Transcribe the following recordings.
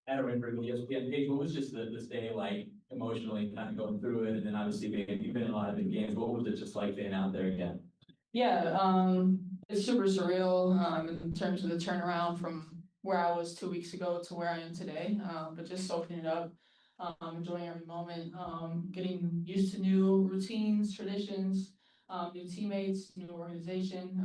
Adam Winfrey with ESPN. Paige, what was just this day like emotionally kind of going through it? And then obviously you've been in a lot of big games. What was it just like being out there again? Yeah, it's super surreal in terms of the turnaround from where I was 2 weeks ago to where I am today. But just soaking it up, enjoying every moment, getting used to new routines, traditions, new teammates, new organization,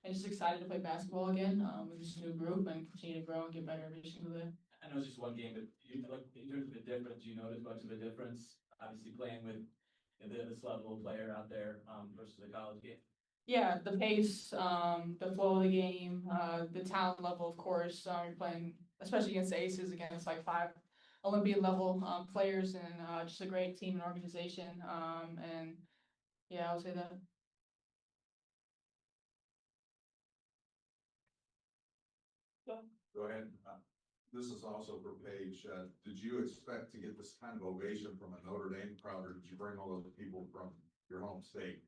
and just excited to play basketball again with this new group and continue to grow and get better every single day. I know it's just one game, but you like in terms of the difference, you notice much of a difference. Obviously, playing with this level of player out there versus the college game. Yeah, the pace, the flow of the game, the talent level, of course. You're playing, especially against the Aces, against like 5 Olympian level players, and just a great team and organization. And yeah, I would say that. Go ahead. This is also for Paige. Did you expect to get this kind of ovation from a Notre Dame crowd, or did you bring all those people from your home state?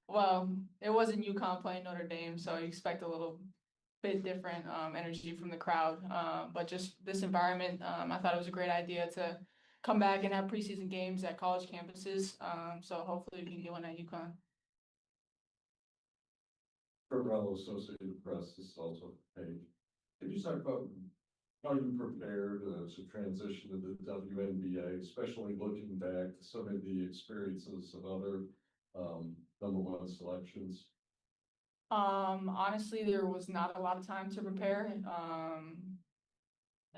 Well, it wasn't UConn playing Notre Dame, so you expect a little bit different energy from the crowd. But just this environment, I thought it was a great idea to come back and have preseason games at college campuses. So hopefully we can get one at UConn. Corral Associated Press, this is also Paige. Could you talk about how you prepared to transition to the WNBA, especially looking back to some of the experiences of other #1 selections? Honestly, there was not a lot of time to prepare.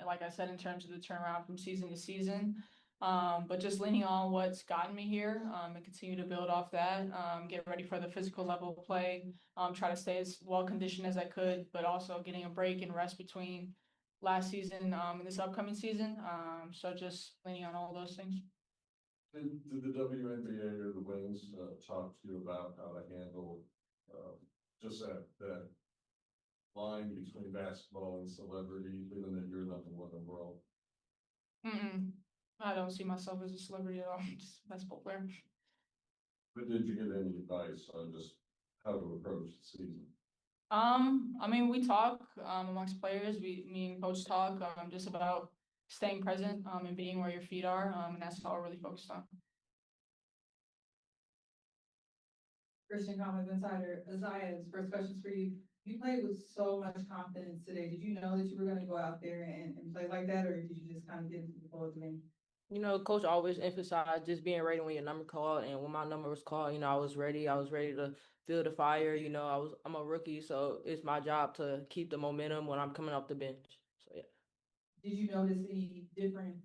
Like I said, in terms of the turnaround from season to season. But just leaning on what's gotten me here, and continue to build off that, get ready for the physical level of play, try to stay as well conditioned as I could, but also getting a break and rest between last season and this upcoming season. So just leaning on all those things. Did the WNBA or the Wings talk to you about how to handle just that line between basketball and celebrity, given that you're #1 in the world? I don't see myself as a celebrity at all. I'm just a basketball player. But did you get any advice on just how to approach the season? I mean, we talk amongst players. Me and coach talk just about staying present and being where your feet are, and that's all we're really focused on. Christian Commons Insider, Aziaha's first questions for you. You played with so much confidence today. Did you know that you were going to go out there and play like that, or did you just kind of get into the flow of the game? You know, coach always emphasized just being ready when your number called, and when my number was called, you know, I was ready. I was ready to feel the fire. You know, I'm a rookie, so it's my job to keep the momentum when I'm coming off the bench. So yeah. Did you notice any different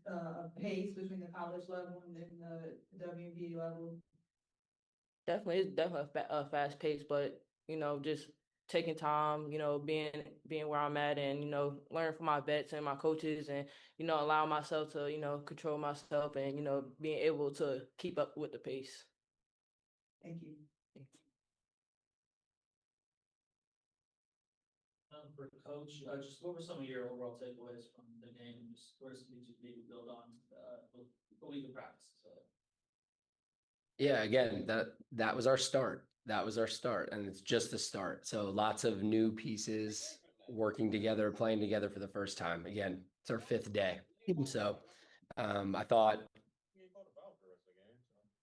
pace between the college level and then the WNBA level? Definitely, it's definitely a fast pace, but you know, just taking time, you know, being where I'm at, and you know, learning from my vets and my coaches, and you know, allow myself to control myself, and you know, being able to keep up with the pace. Thank you. For coach, just what were some of your overall takeaways from the game? Just where some things you maybe build on the week of practice? Yeah, again, that was our start. That was our start, and it's just the start. So lots of new pieces working together, playing together for the first time. Again, it's our 5th day. So I thought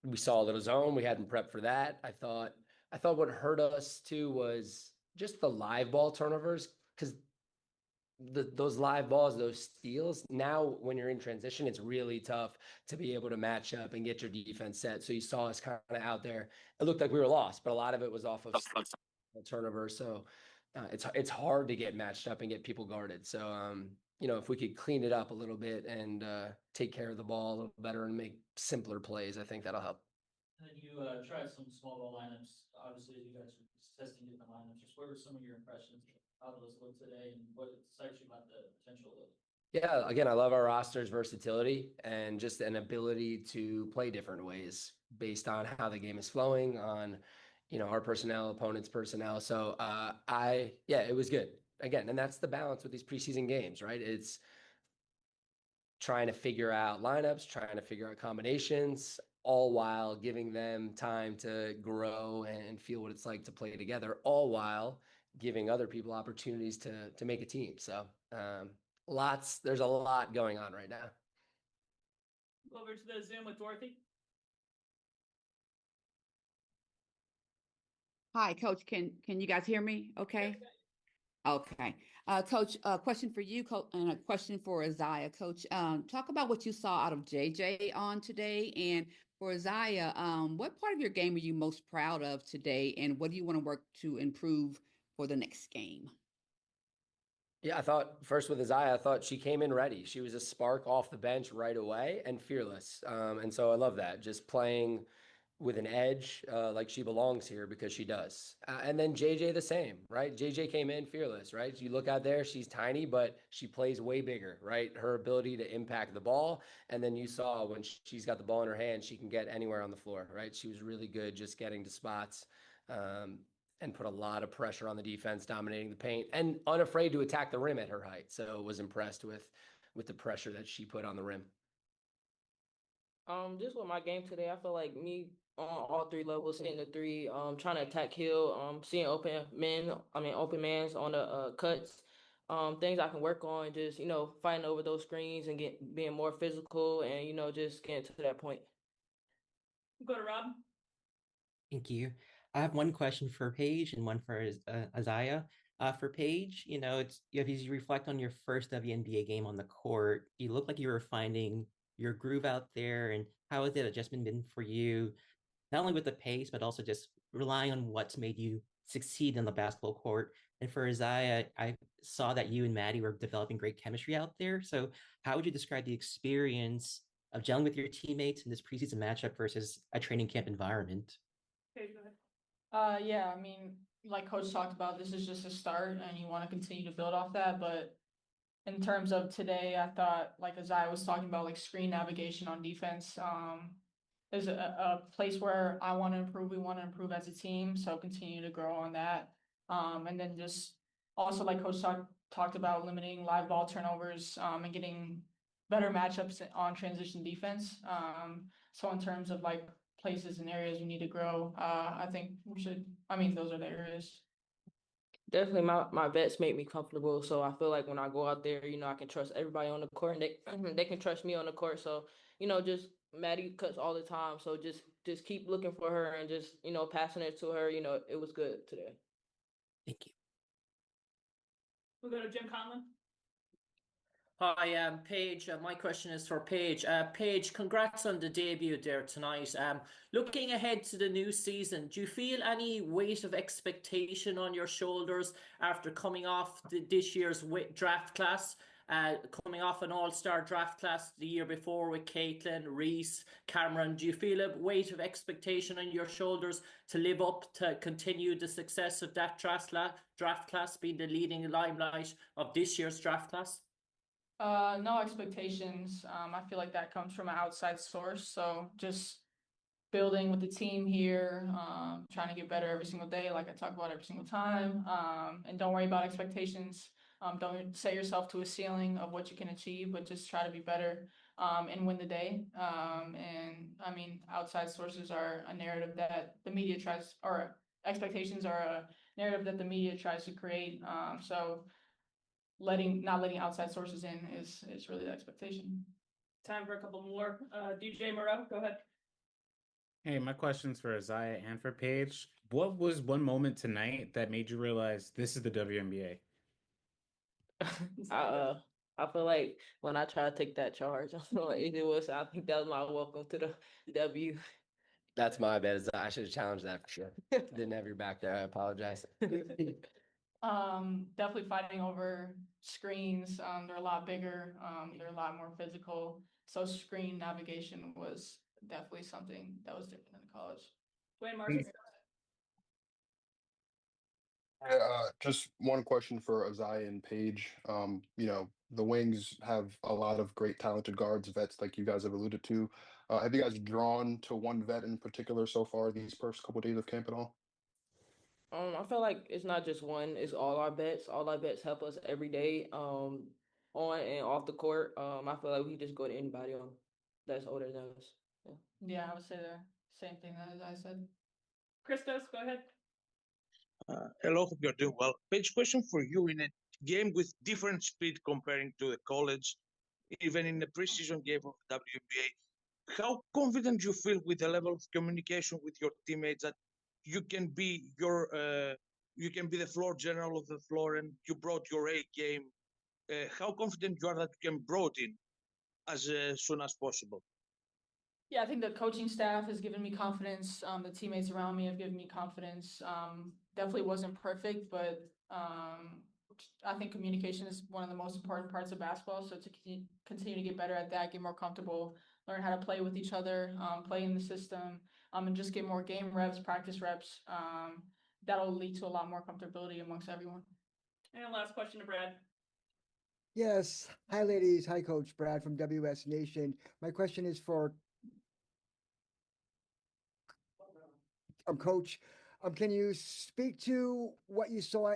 we saw a little zone. We hadn't prepped for that. I thought what hurt us too was just the live ball turnovers, because those live balls, those steals, now when you're in transition, it's really tough to be able to match up and get your defense set. So you saw us kind of out there. It looked like we were lost, but a lot of it was off of turnover. So it's hard to get matched up and get people guarded. So you know, if we could clean it up a little bit and take care of the ball a little better and make simpler plays, I think that'll help. And then you tried some small ball lineups. Obviously, you guys were testing different lineups. Just what were some of your impressions? How those look today, and what excites you about the potential of? Yeah, again, I love our roster's versatility and just an ability to play different ways based on how the game is flowing, on our personnel, opponents' personnel. So it was good. Again, and that's the balance with these preseason games, right? It's trying to figure out lineups, trying to figure out combinations, all while giving them time to grow and feel what it's like to play together, all while giving other people opportunities to make a team. So There's a lot going on right now. Over to the Zoom with Dorothy. Hi, Coach. Can you guys hear me? Okay. Okay. Coach, a question for you, and a question for Aziaha. Coach, talk about what you saw out of JJ on today, and for Aziaha, what part of your game are you most proud of today, and what do you want to work to improve for the next game? Yeah, I thought first with Aziaha, I thought she came in ready. She was a spark off the bench right away and fearless. And so I love that. Just playing with an edge, like she belongs here because she does. And then JJ the same, right? JJ came in fearless, right? You look out there, she's tiny, but she plays way bigger, right? Her ability to impact the ball. And then you saw when she's got the ball in her hand, she can get anywhere on the floor, right? She was really good just getting to spots. And put a lot of pressure on the defense, dominating the paint, and unafraid to attack the rim at her height. So was impressed with the pressure that she put on the rim. Just with my game today, I feel like me on all three levels, hitting the three, trying to attack hill, seeing open mans on the cuts, things I can work on, just, fighting over those screens and being more physical and, just getting to that point. Go to Rob. Thank you. I have one question for Paige and one for Aziaha. For Paige, as you reflect on your first WNBA game on the court, you look like you were finding your groove out there. And how has that adjustment been for you, not only with the pace, but also just relying on what's made you succeed in the basketball court? And for Aziaha, I saw that you and Maddie were developing great chemistry out there. So how would you describe the experience of gelling with your teammates in this preseason matchup versus a training camp environment? Okay, go ahead. Yeah, I mean, like Coach talked about, this is just a start and you want to continue to build off that. But in terms of today, I thought, like as I was talking about, like screen navigation on defense, is a place where I want to improve. We want to improve as a team, so continue to grow on that. And then just also like Coach talked about limiting live ball turnovers, and getting better matchups on transition defense. So in terms of like places and areas we need to grow, I think those are the areas. Definitely, my vets make me comfortable, so I feel like when I go out there, I can trust everybody on the court, and they can trust me on the court. So, just Maddie cuts all the time, so just keep looking for her and just passing it to her. It was good today. Thank you. We'll go to Jim Conlon. Hi, Paige. My question is for Paige. Paige, congrats on the debut there tonight. Looking ahead to the new season, do you feel any weight of expectation on your shoulders after coming off this year's draft class? Coming off an all-star draft class the year before with Caitlin, Reese, Cameron, do you feel a weight of expectation on your shoulders to live up to continue the success of that draft class being the leading limelight of this year's draft class? No expectations. I feel like that comes from an outside source. So just building with the team here, trying to get better every single day, like I talk about every single time. And don't worry about expectations. Don't set yourself to a ceiling of what you can achieve, but just try to be better, and win the day. And I mean, outside sources are a narrative that the media expectations are a narrative that the media tries to create. So not letting outside sources in is really the expectation. Time for a couple more. DJ Moreau, go ahead. Hey, my question's for Aziaha and for Paige. What was one moment tonight that made you realize this is the WNBA? I feel like when I try to take that charge, I think that was my welcome to the W. That's my bad. I should have challenged that for sure. Didn't have your back there. I apologize. Definitely fighting over screens. They're a lot bigger. They're a lot more physical. So screen navigation was definitely something that was different in college. Wayne Marcus. Just one question for Aziaha and Paige. The Wings have a lot of great talented guards, vets like you guys have alluded to. Have you guys drawn to one vet in particular so far these first couple days of camp at all? I feel like it's not just one, it's all our bets. All our bets help us every day, on and off the court. I feel like we can just go to anybody that's older than us. Yeah, I would say the same thing as I said. Christos, go ahead. Hello, hope you're doing well. Paige, question for you. In a game with different speed comparing to the college, even in the preseason game of WNBA. How confident you feel with the level of communication with your teammates that you can be you can be the floor general of the floor and you brought your A game? How confident you are that you can brought in as soon as possible? Yeah, I think the coaching staff has given me confidence. The teammates around me have given me confidence. Definitely wasn't perfect, but I think communication is one of the most important parts of basketball. So to continue to get better at that, get more comfortable, learn how to play with each other, play in the system, and just get more game reps, practice reps. That'll lead to a lot more comfortability amongst everyone. And last question to Brad. Yes. Hi, ladies. Hi, Coach Brad from WS Nation. My question is for Coach. Can you speak to what you saw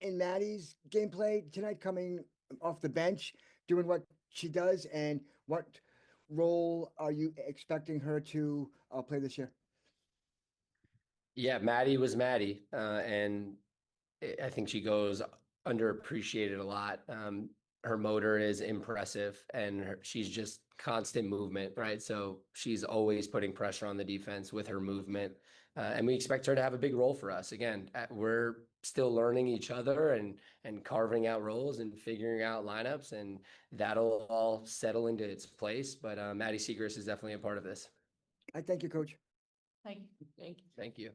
in Maddie's gameplay tonight, coming off the bench, doing what she does, and what role are you expecting her to play this year? Yeah, Maddie was Maddie, and I think she goes underappreciated a lot. Her motor is impressive, and she's just constant movement, right? So she's always putting pressure on the defense with her movement, and we expect her to have a big role for us. Again, we're still learning each other and carving out roles and figuring out lineups, and that'll all settle into its place. But Maddie Segrist is definitely a part of this. I thank you, Coach. Thank you. Thank you.